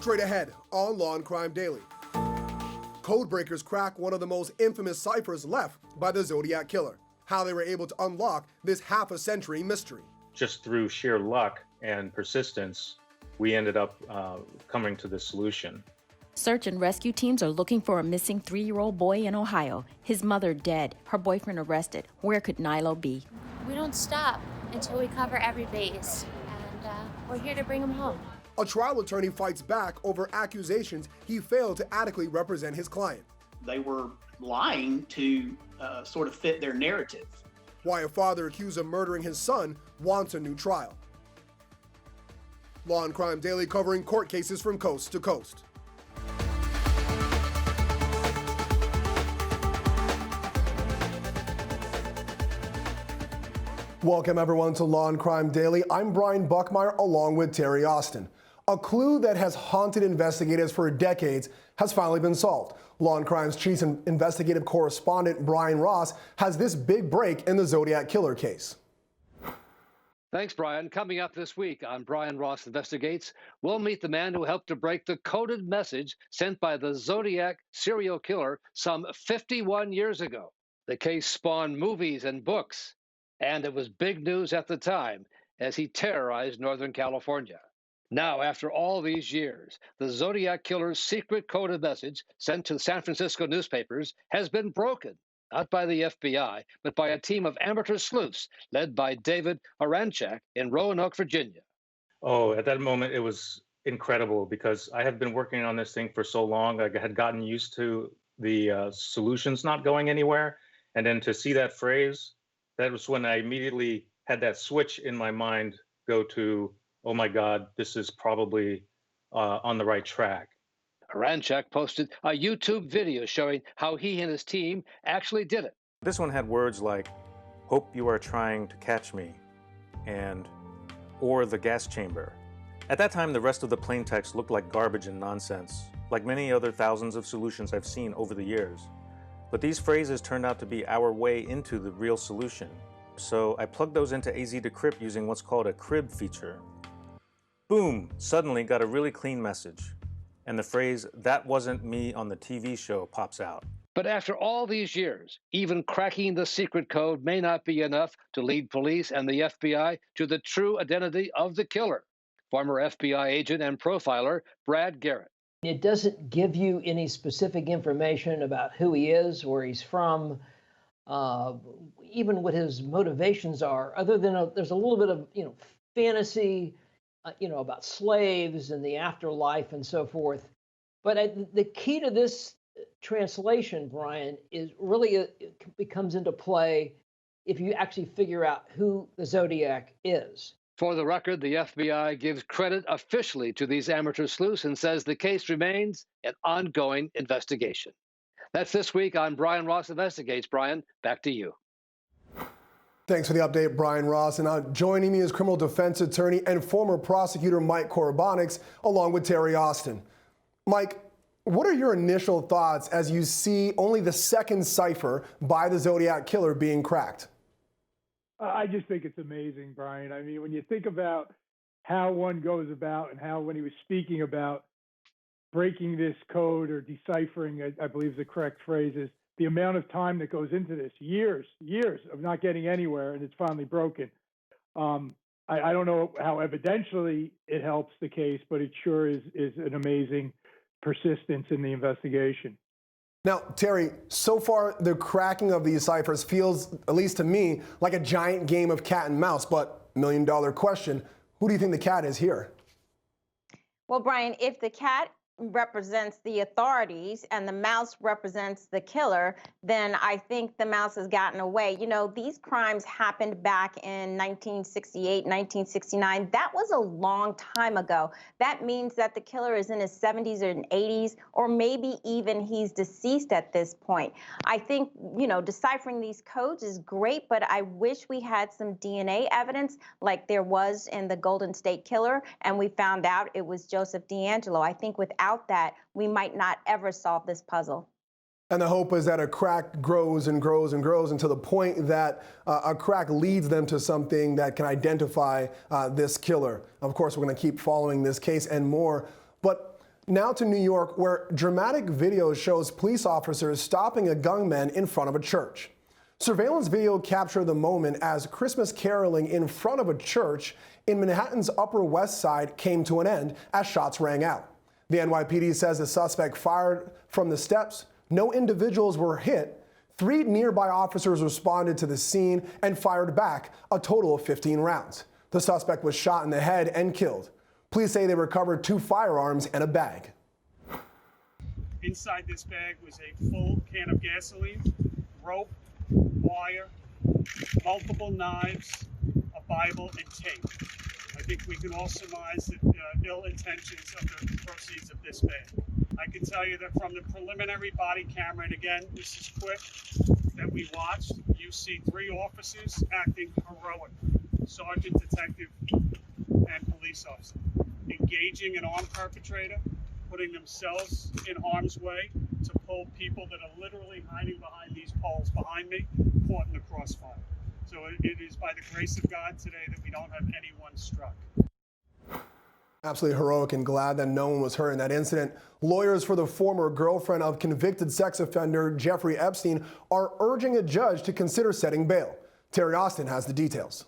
Straight ahead on Law and Crime Daily. Codebreakers crack one of the most infamous ciphers left by the Zodiac killer. How they were able to unlock this half-a-century mystery. Just through sheer luck and persistence, we ended up coming to this solution. Search and rescue teams are looking for a missing 3-year-old boy in Ohio. His mother dead, her boyfriend arrested. Where could Nilo be? We don't stop until we cover every base, and we're here to bring him home. A trial attorney fights back over accusations he failed to adequately represent his client. They were lying to sort of fit their narrative. Why a father accused of murdering his son wants a new trial. Law and Crime Daily covering court cases from coast to coast. Welcome everyone to Law and Crime Daily. I'm Brian Buckmire along with Terri Austin. A clue that has haunted investigators for decades has finally been solved. Law and Crime's chief investigative correspondent Brian Ross has this big break in the Zodiac killer case. Thanks, Brian. Coming up this week on Brian Ross Investigates, we'll meet the man who helped to break the coded message sent by the Zodiac serial killer some 51 years ago. The case spawned movies and books, and it was big news at the time as he terrorized Northern California. Now, after all these years, the Zodiac killer's secret coded message sent to San Francisco newspapers has been broken, not by the FBI, but by a team of amateur sleuths led by David Aranchak in Roanoke, Virginia. Oh, at that moment, it was incredible because I had been working on this thing for so long. I had gotten used to the solutions not going anywhere. And then to see that phrase, that was when I immediately had that switch in my mind go to, oh my God, this is probably on the right track. Aranchak posted a YouTube video showing how he and his team actually did it. This one had words like, hope you are trying to catch me, and, or the gas chamber. At that time, the rest of the plain text looked like garbage and nonsense, like many other thousands of solutions I've seen over the years. But these phrases turned out to be our way into the real solution. So I plugged those into AZ Decrypt using what's called a crib feature. Boom, suddenly got a really clean message. And the phrase, that wasn't me on the TV show, pops out. But after all these years, even cracking the secret code may not be enough to lead police and the FBI to the true identity of the killer. Former FBI agent and profiler Brad Garrett. It doesn't give you any specific information about who he is, where he's from, even what his motivations are, other than there's a little bit of, fantasy, about slaves and the afterlife and so forth. But the key to this translation, Brian, is really it comes into play if you actually figure out who the Zodiac is. For the record, the FBI gives credit officially to these amateur sleuths and says the case remains an ongoing investigation. That's this week on Brian Ross Investigates. Brian, back to you. Thanks for the update, Brian Ross. And joining me is criminal defense attorney and former prosecutor Mike Korbanics, along with Terri Austin. Mike, what are your initial thoughts as you see only the second cipher by the Zodiac killer being cracked? I just think it's amazing, Brian. I mean, when you think about how one goes about and how when he was speaking about breaking this code or deciphering, I believe the correct phrase is, the amount of time that goes into this, years of not getting anywhere, and it's finally broken. I don't know how evidentially it helps the case, but it sure is an amazing persistence in the investigation. Now, Terri, so far the cracking of these ciphers feels, at least to me, like a giant game of cat and mouse, but million-dollar question, who do you think the cat is here? Well, Brian, if the cat represents the authorities and the mouse represents the killer, then I think the mouse has gotten away. These crimes happened back in 1968, 1969. That was a long time ago. That means that the killer is in his 70s or 80s, or maybe even he's deceased at this point. I think, deciphering these codes is great, but I wish we had some DNA evidence like there was in the Golden State Killer, and we found out it was Joseph D'Angelo. I think without that, we might not ever solve this puzzle. And the hope is that a crack grows and grows and grows until the point that a crack leads them to something that can identify this killer. Of course, we're going to keep following this case and more. But Now to New York, where dramatic video shows police officers stopping a gunman in front of a church. Surveillance video captured the moment as Christmas caroling in front of a church in Manhattan's Upper West Side came to an end as shots rang out. The NYPD says the suspect fired from the steps. No individuals were hit. 3 nearby officers responded to the scene and fired back a total of 15 rounds. The suspect was shot in the head and killed. Police say they recovered 2 firearms and a bag. Inside this bag was a full can of gasoline, rope, wire, multiple knives, a Bible, and tape. I think we can all surmise the ill intentions of the proceeds of this bag. I can tell you that from the preliminary body camera, and again, this is quick, that we watched, you see 3 officers acting heroic, sergeant, detective, and police officer, engaging an armed perpetrator, putting themselves in harm's way to pull people that are literally hiding behind these poles behind me, caught in the crossfire. So it is by the grace of God today that we don't have anyone struck. Absolutely heroic, and glad that no one was hurt in that incident. Lawyers for the former girlfriend of convicted sex offender Jeffrey Epstein are urging a judge to consider setting bail. Terri Austin has the details.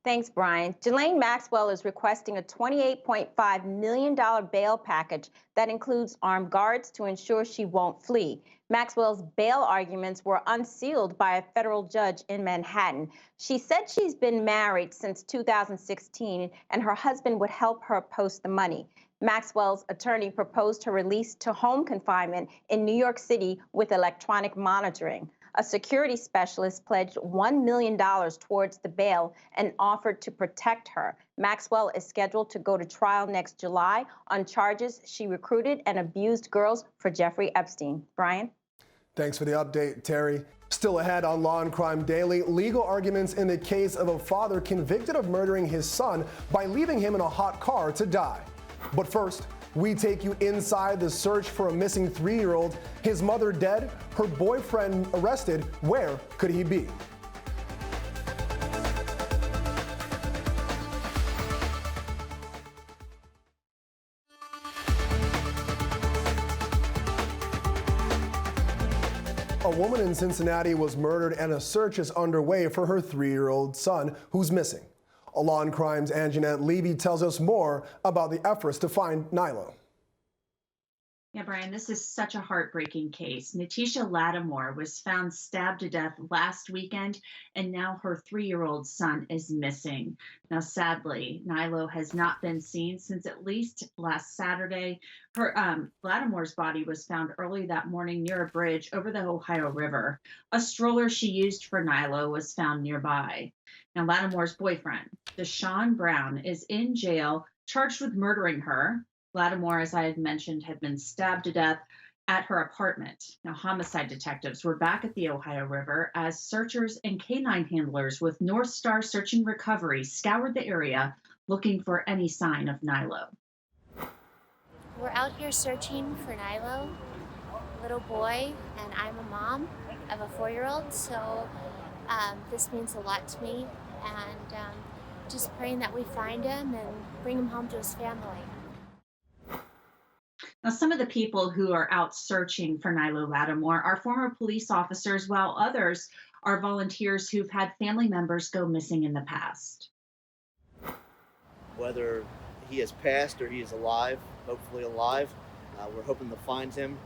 Thanks, Brian. Ghislaine Maxwell is requesting a $28.5 million bail package that includes armed guards to ensure she won't flee. Maxwell's bail arguments were unsealed by a federal judge in Manhattan. She said she's been married since 2016 and her husband would help her post the money. Maxwell's attorney proposed her release to home confinement in New York City with electronic monitoring. A security specialist pledged $1 million towards the bail and offered to protect her. Maxwell is scheduled to go to trial next July on charges she recruited and abused girls for Jeffrey Epstein. Brian? Thanks for the update, Terry. Still ahead on Law and Crime Daily, legal arguments in the case of a father convicted of murdering his son by leaving him in a hot car to die. But first, we take you inside the search for a missing 3-year-old. His mother dead, her boyfriend arrested. Where could he be? A woman in Cincinnati was murdered and a search is underway for her 3-year-old son who's missing. Law and Crime's Angenette Levy tells us more about the efforts to find Nyla. Yeah, Brian, this is such a heartbreaking case. Natisha Lattimore was found stabbed to death last weekend, and now her 3-year-old son is missing. Now, sadly, Nyla has not been seen since at least last Saturday. Her Lattimore's body was found early that morning near a bridge over the Ohio River. A stroller she used for Nyla was found nearby. Now, Lattimore's boyfriend, Deshaun Brown, is in jail, charged with murdering her. Lattimore, as I had mentioned, had been stabbed to death at her apartment. Now, homicide detectives were back at the Ohio River as searchers and canine handlers with North Star Search and Recovery scoured the area looking for any sign of Nyla. We're out here searching for Nyla, little boy, and I'm a mom of a 4-year-old, so this means a lot to me, and just praying that we find him and bring him home to his family. Now, some of the people who are out searching for Nyla Lattimore are former police officers, while others are volunteers who've had family members go missing in the past. Whether he has passed or he is alive, hopefully alive, we're hoping to find him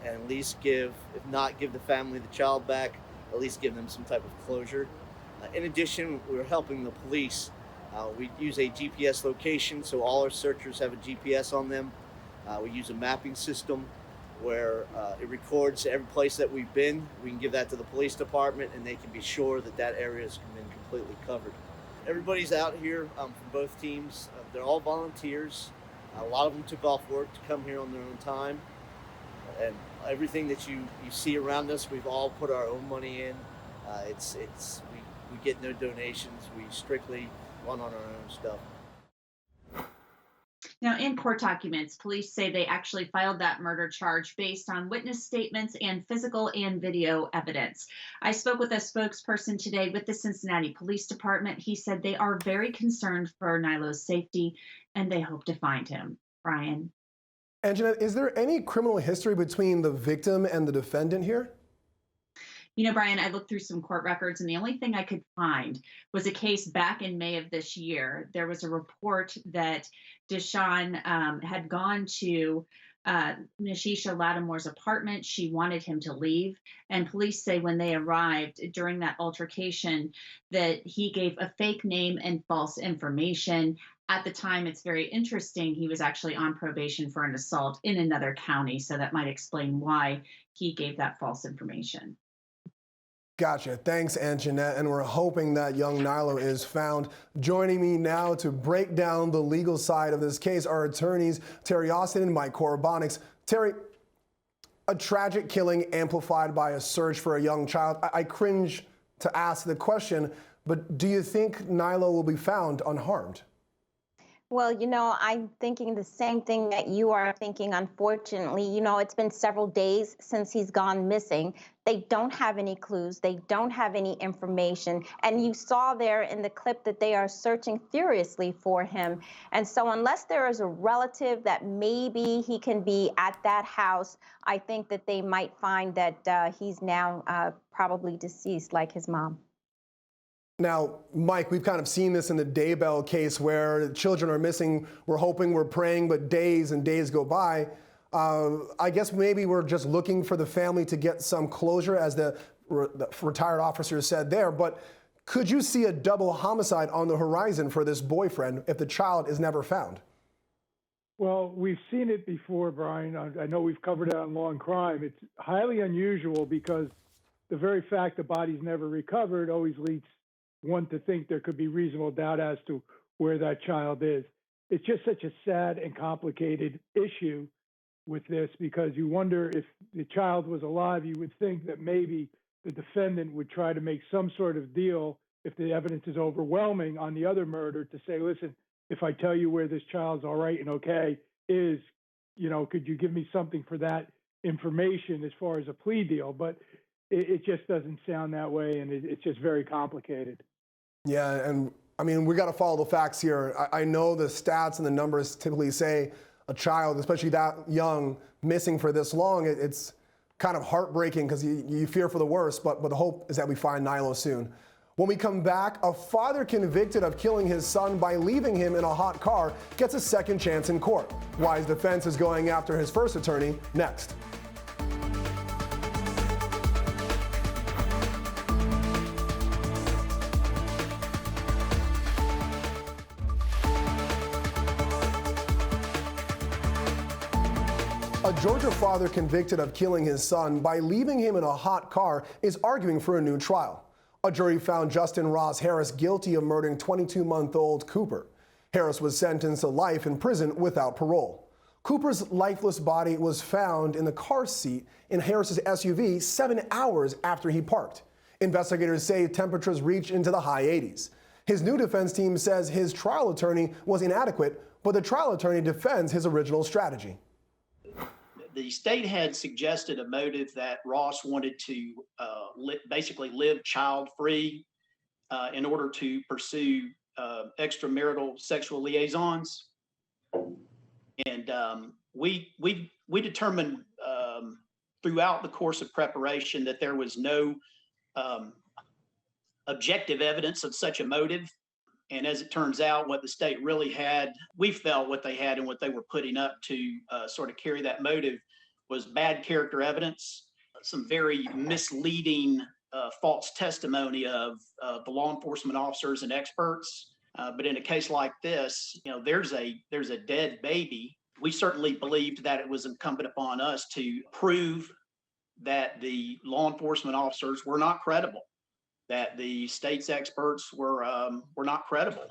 and at least if not give the family the child back, at least give them some type of closure. In addition, we're helping the police. We use a GPS location, so all our searchers have a GPS on them. We use a mapping system where it records every place that we've been. We can give that to the police department and they can be sure that that area has been completely covered. Everybody's out here from both teams. They're all volunteers. A lot of them took off work to come here on their own time. And everything that you see around us, we've all put our own money in. We get no donations. We strictly run on our own stuff. Now, in court documents, police say they actually filed that murder charge based on witness statements and physical and video evidence. I spoke with a spokesperson today with the Cincinnati Police Department. He said they are very concerned for Nyla's safety and they hope to find him. Brian? Angenette, is there any criminal history between the victim and the defendant here? You know, Brian, I looked through some court records, and the only thing I could find was a case back in May of this year. There was a report that DESEAN had gone to Natisha Lattimore's apartment. She wanted him to leave. And police say when they arrived during that altercation that he gave a fake name and false information. At the time, it's very interesting, he was actually on probation for an assault in another county. So that might explain why he gave that false information. Gotcha. Thanks, Angenette. And we're hoping that young Nilo is found. Joining me now to break down the legal side of this case are attorneys Terri Austin and Mike Korbanics. Terri, a tragic killing amplified by a search for a young child. I cringe to ask the question, but do you think Nilo will be found unharmed? Well, you know, I'm thinking the same thing that you are thinking. Unfortunately, you know, it's been several days since he's gone missing. They don't have any clues. They don't have any information. And you saw there in the clip that they are searching furiously for him. And so unless there is a relative that maybe he can be at that house, I think that they might find that he's now probably deceased like his mom. Now, Mike, we've kind of seen this in the Daybell case where children are missing. We're hoping, we're praying, but days and days go by. I guess maybe we're just looking for the family to get some closure, as the retired officer said there. But could you see a double homicide on the horizon for this boyfriend if the child is never found? Well, we've seen it before, Brian. I know we've covered it on Law&Crime. It's highly unusual because the very fact the body's never recovered always leads one to think there could be reasonable doubt as to where that child is. It's just such a sad and complicated issue with this, because you wonder if the child was alive, you would think that maybe the defendant would try to make some sort of deal if the evidence is overwhelming on the other murder to say, listen, if I tell you where this child's all right and okay is, you know, could you give me something for that information as far as a plea deal? But it just doesn't sound that way, and it's just very complicated. Yeah, and I mean, we got to follow the facts here. I know the stats and the numbers typically say a child, especially that young, missing for this long, it's kind of heartbreaking because you fear for the worst, but the hope is that we find Nilo soon. When we come back, a father convicted of killing his son by leaving him in a hot car gets a second chance in court. Why his defense is going after his first attorney next. A Georgia father convicted of killing his son by leaving him in a hot car is arguing for a new trial. A jury found Justin Ross Harris guilty of murdering 22-month-old Cooper. Harris was sentenced to life in prison without parole. Cooper's lifeless body was found in the car seat in Harris's SUV 7 hours after he parked. Investigators say temperatures reached into the high 80s. His new defense team says his trial attorney was inadequate, but the trial attorney defends his original strategy. The state had suggested a motive that Ross wanted to basically live child-free in order to pursue extramarital sexual liaisons. And we determined throughout the course of preparation that there was no objective evidence of such a motive. And as it turns out, what the state really had, we felt what they had and what they were putting up to sort of carry that motive was bad character evidence, some very misleading false testimony of the law enforcement officers and experts. But in a case like this, you know, there's a dead baby. We certainly believed that it was incumbent upon us to prove that the law enforcement officers were not credible, that the state's experts were not credible,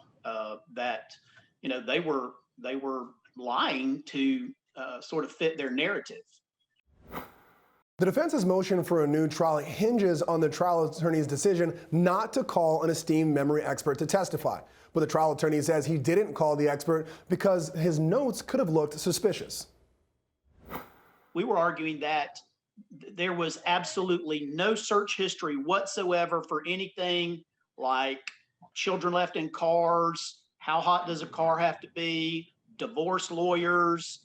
that, you know, they were lying to sort of fit their narrative. The defense's motion for a new trial hinges on the trial attorney's decision not to call an esteemed memory expert to testify. But the trial attorney says he didn't call the expert because his notes could have looked suspicious. We were arguing that there was absolutely no search history whatsoever for anything like children left in cars, how hot does a car have to be, divorce lawyers,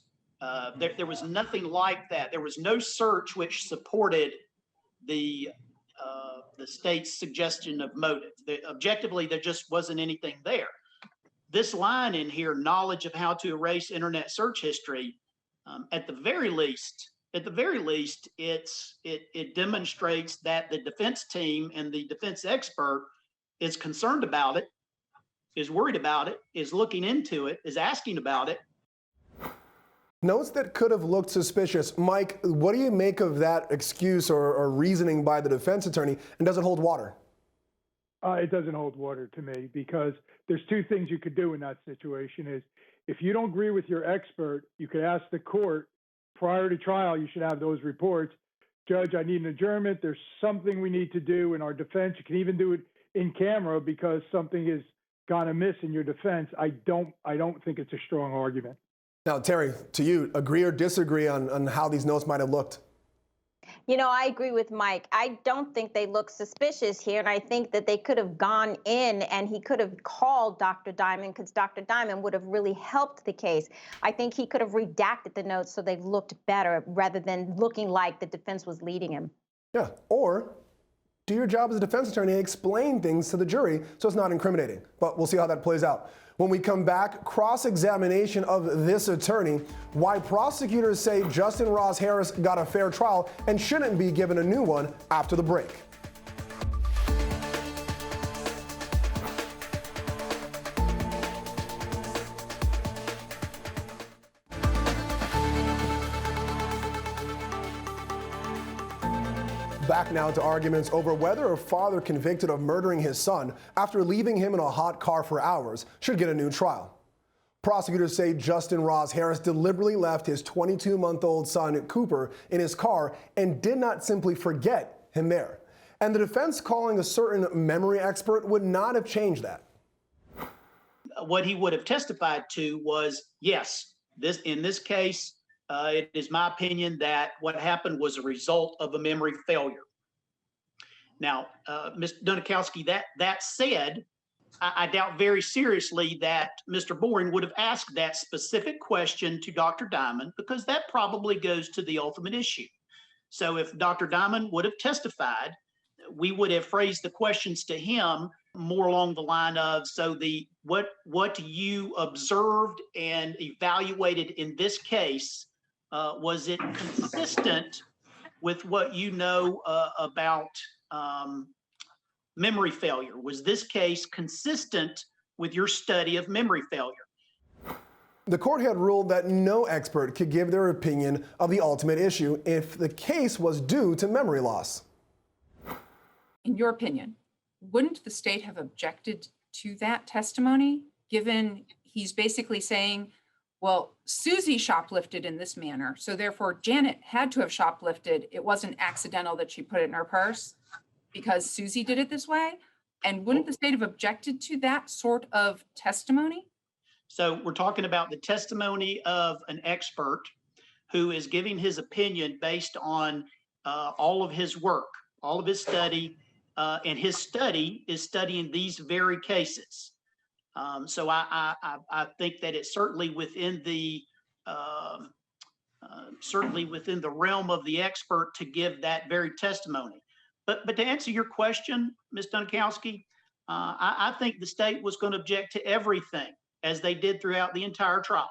There was nothing like that. There was no search which supported the state's suggestion of motive. Objectively, there just wasn't anything there. This line in here, knowledge of how to erase internet search history, at the very least, it demonstrates that the defense team and the defense expert is concerned about it, is worried about it, is looking into it, is asking about it. Notes that could have looked suspicious. Mike, what do you make of that excuse or reasoning by the defense attorney, and does it hold water? It doesn't hold water to me, because there's two things you could do in that situation. Is if you don't agree with your expert, you could ask the court prior to trial, you should have those reports. Judge, I need an adjournment. There's something we need to do in our defense. You can even do it in camera because something has gone amiss in your defense. I don't think it's a strong argument. Now, Terry, to you, agree or disagree on how these notes might have looked? You know, I agree with Mike. I don't think they look suspicious here, and I think that they could have gone in and he could have called Dr. Diamond, because Dr. Diamond would have really helped the case. I think he could have redacted the notes so they looked better rather than looking like the defense was leading him. Yeah, or do your job as a defense attorney, explain things to the jury so it's not incriminating. But we'll see how that plays out. When we come back, cross-examination of this attorney, why prosecutors say Justin Ross Harris got a fair trial and shouldn't be given a new one after the break. Back now to arguments over whether a father convicted of murdering his son after leaving him in a hot car for hours should get a new trial. Prosecutors say Justin Ross Harris deliberately left his 22-month-old son, Cooper, in his car and did not simply forget him there. And the defense calling a certain memory expert would not have changed that. What he would have testified to was, yes, in this case, it is my opinion that what happened was a result of a memory failure. Now, Mr. Dunikowski, that said, I doubt very seriously that Mr. Boring would have asked that specific question to Dr. Diamond, because that probably goes to the ultimate issue. So if Dr. Diamond would have testified, we would have phrased the questions to him more along the line of, so what you observed and evaluated in this case, was it consistent with what you know about memory failure? Was this case consistent with your study of memory failure? The court had ruled that no expert could give their opinion of the ultimate issue if the case was due to memory loss. In your opinion, wouldn't the state have objected to that testimony, given he's basically saying, well, Susie shoplifted in this manner, so therefore Janet had to have shoplifted. It wasn't accidental that she put it in her purse because Susie did it this way? And wouldn't the state have objected to that sort of testimony? So we're talking about the testimony of an expert who is giving his opinion based on all of his work, all of his study, and his study is studying these very cases. So I think that it's certainly within the realm of the expert to give that very testimony. But to answer your question, Ms. Dunikowski, I think the state was going to object to everything, as they did throughout the entire trial.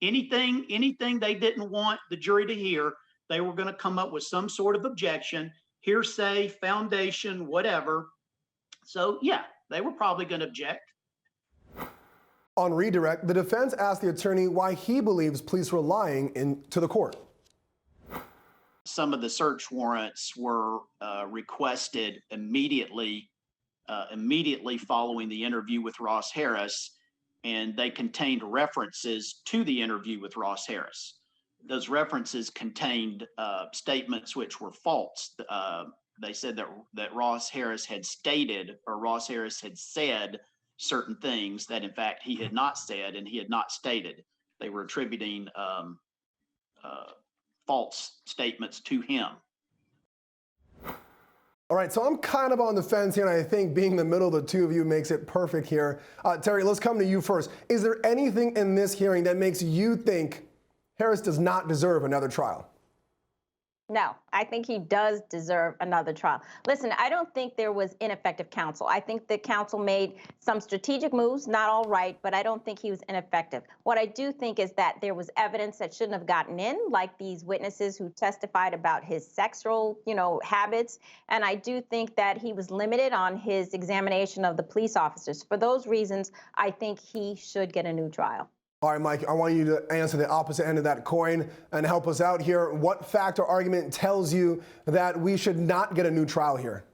Anything they didn't want the jury to hear, they were going to come up with some sort of objection, hearsay, foundation, whatever. So yeah, they were probably going to object. On redirect, the defense asked the attorney why he believes police were lying to the court. Some of the search warrants were requested immediately following the interview with Ross Harris, and they contained references to the interview with Ross Harris. Those references contained statements which were false. They said that Ross Harris had stated, or Ross Harris had said, certain things that in fact he had not said and he had not stated. They were attributing false statements to him. All right, so I'm kind of on the fence here, and I think being in the middle of the two of you makes it perfect here. Terry, let's come to you first. Is there anything in this hearing that makes you think Harris does not deserve another trial? No, I think he does deserve another trial. Listen, I don't think there was ineffective counsel. I think the counsel made some strategic moves, not all right, but I don't think he was ineffective. What I do think is that there was evidence that shouldn't have gotten in, like these witnesses who testified about his sexual, habits. And I do think that he was limited on his examination of the police officers. For those reasons, I think he should get a new trial. All right, Mike, I want you to answer the opposite end of that coin and help us out here. What fact or argument tells you that we should not get a new trial here?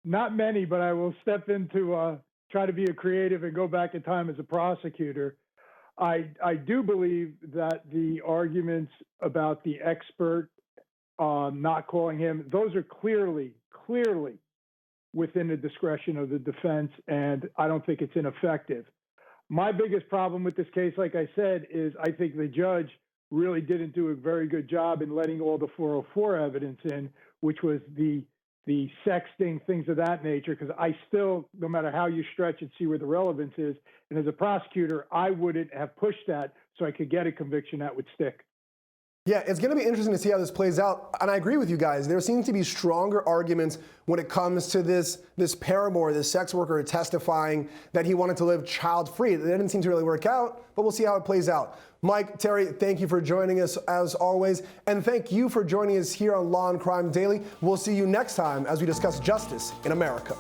Not many, but I will step into try to be a creative and go back in time as a prosecutor. I do believe that the arguments about the expert not calling him, those are clearly within the discretion of the defense, and I don't think it's ineffective. My biggest problem with this case, like I said, is I think the judge really didn't do a very good job in letting all the 404 evidence in, which was the sexting, things of that nature, because I still, no matter how you stretch it, see where the relevance is. And as a prosecutor, I wouldn't have pushed that so I could get a conviction that would stick. Yeah, it's going to be interesting to see how this plays out. And I agree with you guys. There seems to be stronger arguments when it comes to this paramour, this sex worker testifying that he wanted to live child-free. It didn't seem to really work out, but we'll see how it plays out. Mike, Terri, thank you for joining us as always. And thank you for joining us here on Law and Crime Daily. We'll see you next time as we discuss justice in America.